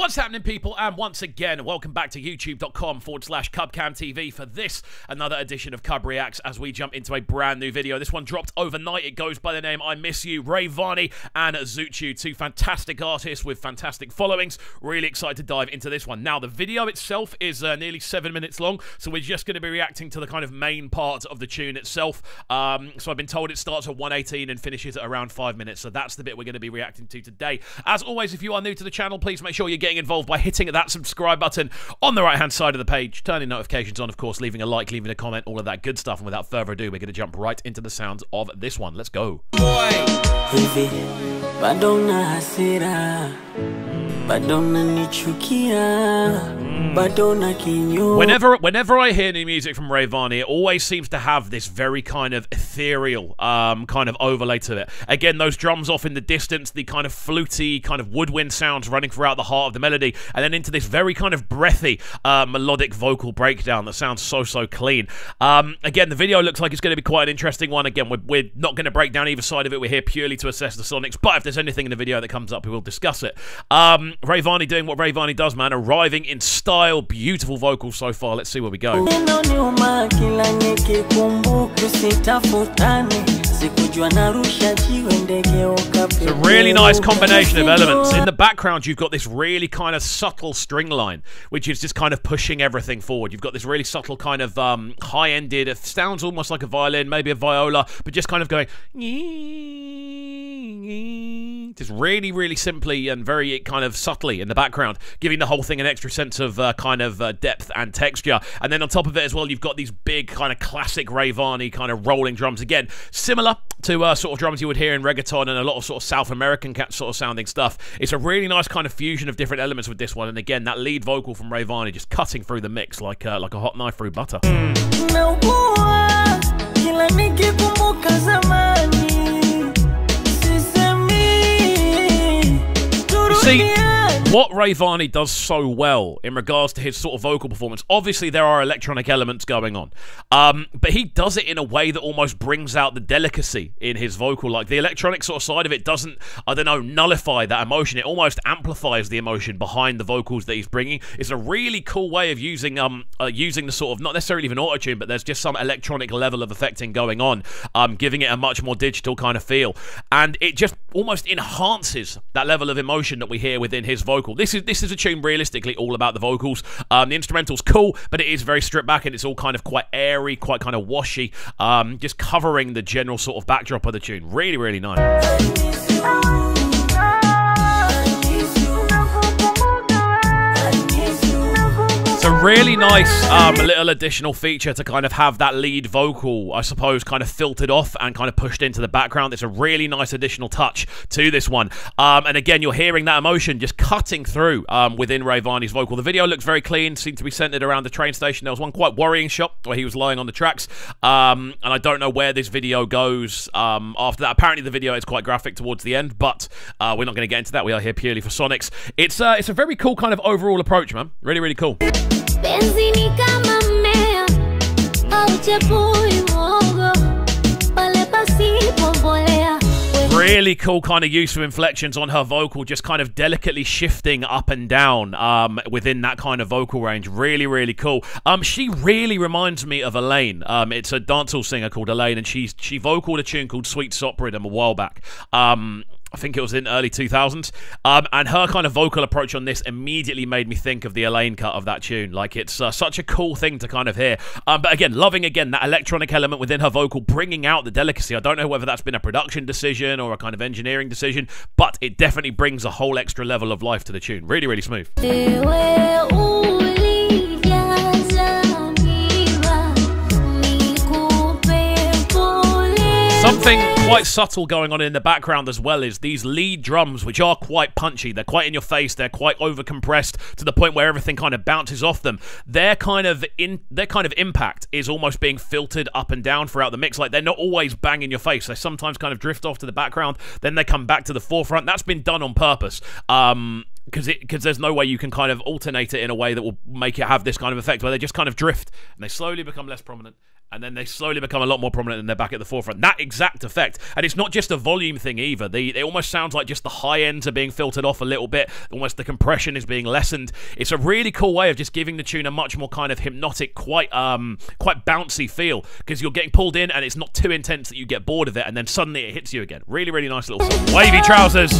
What's happening, people? And once again, welcome back to youtube.com/CubCamTV for this, another edition of CubReacts as we jump into a brand new video. This one dropped overnight. It goes by the name I Miss You, Rayvanny and Zuchu, two fantastic artists with fantastic followings. Really excited to dive into this one. Now, the video itself is nearly 7 minutes long, so we're just going to be reacting to the kind of main part of the tune itself. So I've been told it starts at 1:18 and finishes at around 5 minutes, so that's the bit we're going to be reacting to today. As always, if you are new to the channel, please make sure you're getting involved by hitting that subscribe button on the right hand side of the page, turning notifications on, of course, leaving a like, leaving a comment, all of that good stuff. And without further ado, we're going to jump right into the sounds of this one. Let's go. Whenever I hear new music from Rayvanny, it always seems to have this very kind of ethereal kind of overlay to it. Again, those drums off in the distance, the kind of fluty kind of woodwind sounds running throughout the heart of the melody, and then into this very kind of breathy melodic vocal breakdown that sounds so clean. Again, the video looks like it's going to be quite an interesting one. Again, we're not going to break down either side of it. We're here purely to assess the sonics, but if there's anything in the video that comes up, we will discuss it. Rayvanny doing what Rayvanny does, man. Arriving in style, beautiful vocals so far. Let's see where we go. It's a really nice combination of elements. In the background, you've got this really kind of subtle string line, which is just kind of pushing everything forward. You've got this really subtle kind of high-ended, it sounds almost like a violin, maybe a viola, but just kind of going just really simply and very kind of subtly in the background, giving the whole thing an extra sense of kind of depth and texture. And then on top of it as well, you've got these big kind of classic Rayvanny kind of rolling drums, again similar to sort of drums you would hear in reggaeton and a lot of sort of South American sort of sounding stuff. It's a really nice kind of fusion of different elements with this one, and again that lead vocal from Rayvanny just cutting through the mix like a hot knife through butter. See, what Rayvanny does so well in regards to his sort of vocal performance, obviously there are electronic elements going on, but he does it in a way that almost brings out the delicacy in his vocal. Like, the electronic sort of side of it doesn't, I don't know, nullify that emotion. It almost amplifies the emotion behind the vocals that he's bringing. It's a really cool way of using the sort of, not necessarily even auto-tune, but there's just some electronic level of effecting going on, giving it a much more digital kind of feel, and it just almost enhances that level of emotion that we hear within his vocal. This is a tune realistically all about the vocals. The instrumental's cool, but it is very stripped back, and it's all kind of quite airy, quite kind of washy, just covering the general sort of backdrop of the tune. Really nice. It's a really nice little additional feature to kind of have that lead vocal, I suppose, kind of filtered off and kind of pushed into the background. It's a really nice additional touch to this one. And again, you're hearing that emotion just cutting through within Rayvanny's vocal. The video looks very clean, seemed to be centered around the train station. There was one quite worrying shot where he was lying on the tracks. And I don't know where this video goes after that. Apparently the video is quite graphic towards the end, but we're not going to get into that. We are here purely for sonics. It's a very cool kind of overall approach, man. Really cool. Really cool kind of use of inflections on her vocal, just kind of delicately shifting up and down within that kind of vocal range. Really cool. She really reminds me of Elaine. It's a dancehall singer called Elaine, and she vocaled a tune called Sweet Sop Rhythm a while back. I think it was in early 2000s, and her kind of vocal approach on this immediately made me think of the Elaine cut of that tune. Like, it's such a cool thing to kind of hear. But again, loving that electronic element within her vocal, bringing out the delicacy. I don't know whether that's been a production decision or a kind of engineering decision, but it definitely brings a whole extra level of life to the tune. Really smooth. Something quite subtle going on in the background as well is these lead drums, which are quite punchy. They're quite in your face. They're quite overcompressed to the point where everything kind of bounces off them. Their kind of impact is almost being filtered up and down throughout the mix. Like, they're not always bang in your face. They sometimes kind of drift off to the background, then they come back to the forefront. That's been done on purpose. Because there's no way you can kind of alternate it in a way that will make it have this kind of effect where they just kind of drift and they slowly become less prominent and then they slowly become a lot more prominent and they're back at the forefront. That exact effect. And it's not just a volume thing either. It almost sounds like just the high ends are being filtered off a little bit. Almost the compression is being lessened. It's a really cool way of just giving the tune a much more kind of hypnotic, quite bouncy feel, because you're getting pulled in and it's not too intense that you get bored of it, and then suddenly it hits you again. Really, really nice little song. Wavy trousers.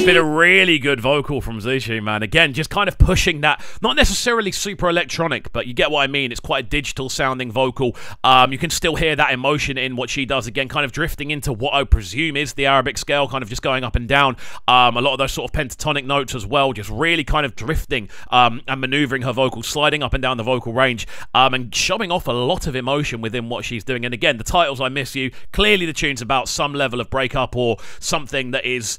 Been a really good vocal from Zuchu, man. Again, just kind of pushing that, not necessarily super electronic, but you get what I mean. It's quite a digital sounding vocal. You can still hear that emotion in what she does. Again, kind of drifting into what I presume is the Arabic scale, kind of just going up and down. A lot of those sort of pentatonic notes as well, just really kind of drifting and maneuvering her vocals, sliding up and down the vocal range, and showing off a lot of emotion within what she's doing. And again, the titles, I Miss You, clearly the tune's about some level of breakup or something that is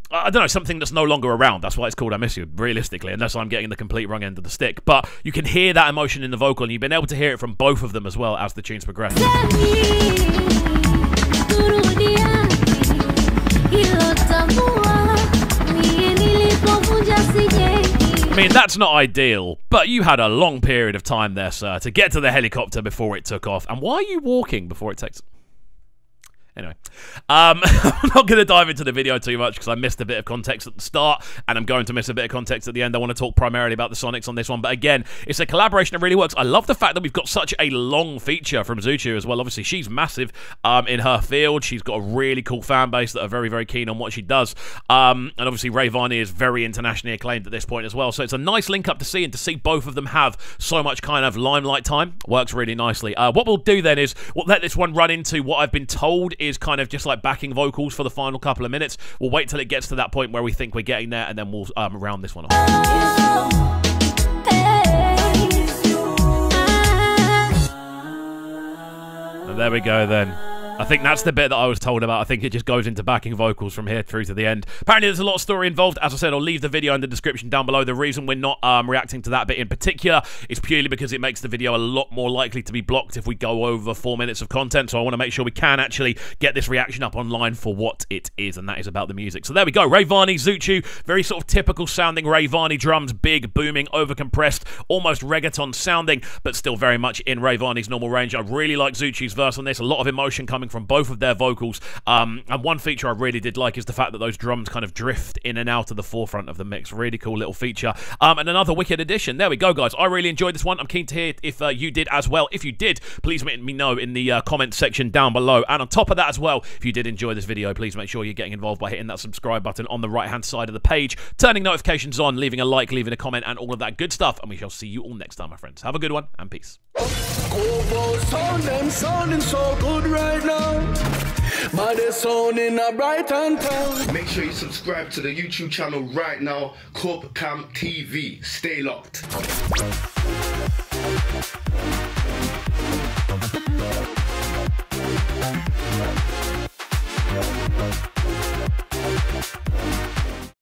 I don't know, something that's no longer around. That's why it's called I Miss You, realistically, unless I'm getting the complete wrong end of the stick. But you can hear that emotion in the vocal, and you've been able to hear it from both of them as well as the tunes progress. I mean, that's not ideal, but you had a long period of time there, sir, to get to the helicopter before it took off. And why are you walking before it takes... Anyway, I'm not going to dive into the video too much because I missed a bit of context at the start, and I'm going to miss a bit of context at the end. I want to talk primarily about the Sonics on this one, but again, it's a collaboration that really works. I love the fact that we've got such a long feature from Zuchu as well. Obviously, she's massive in her field. She's got a really cool fan base that are very, very keen on what she does. And obviously, Rayvanny is very internationally acclaimed at this point as well. So it's a nice link up to see, and to see both of them have so much kind of limelight time works really nicely. What we'll do then is we'll let this one run into what I've been told is kind of just like backing vocals for the final couple of minutes. We'll wait till it gets to that point where we think we're getting there, and then we'll round this one off. And there we go then. I think that's the bit that I was told about. I think it just goes into backing vocals from here through to the end. Apparently there's a lot of story involved. As I said, I'll leave the video in the description down below. The reason we're not reacting to that bit in particular is purely because it makes the video a lot more likely to be blocked if we go over 4 minutes of content. So I want to make sure we can actually get this reaction up online for what it is, and that is about the music. So there we go. Rayvanny, Zuchu, very sort of typical sounding Rayvanny drums, big, booming, overcompressed, almost reggaeton sounding, but still very much in Rayvanny's normal range. I really like Zuchu's verse on this. A lot of emotion coming from both of their vocals, and one feature I really did like is the fact that those drums kind of drift in and out of the forefront of the mix. Really cool little feature, and another wicked addition. There we go, guys. I really enjoyed this one. I'm keen to hear if you did as well. If you did, please let me know in the comments section down below. And on top of that as well, if you did enjoy this video, please make sure you're getting involved by hitting that subscribe button on the right hand side of the page, turning notifications on, leaving a like, leaving a comment, and all of that good stuff. And we shall see you all next time, my friends. Have a good one, and peace. Sounding so good right now. But they're sounding a bright and town. Make sure you subscribe to the YouTube channel right now, CubCamTV. Stay locked.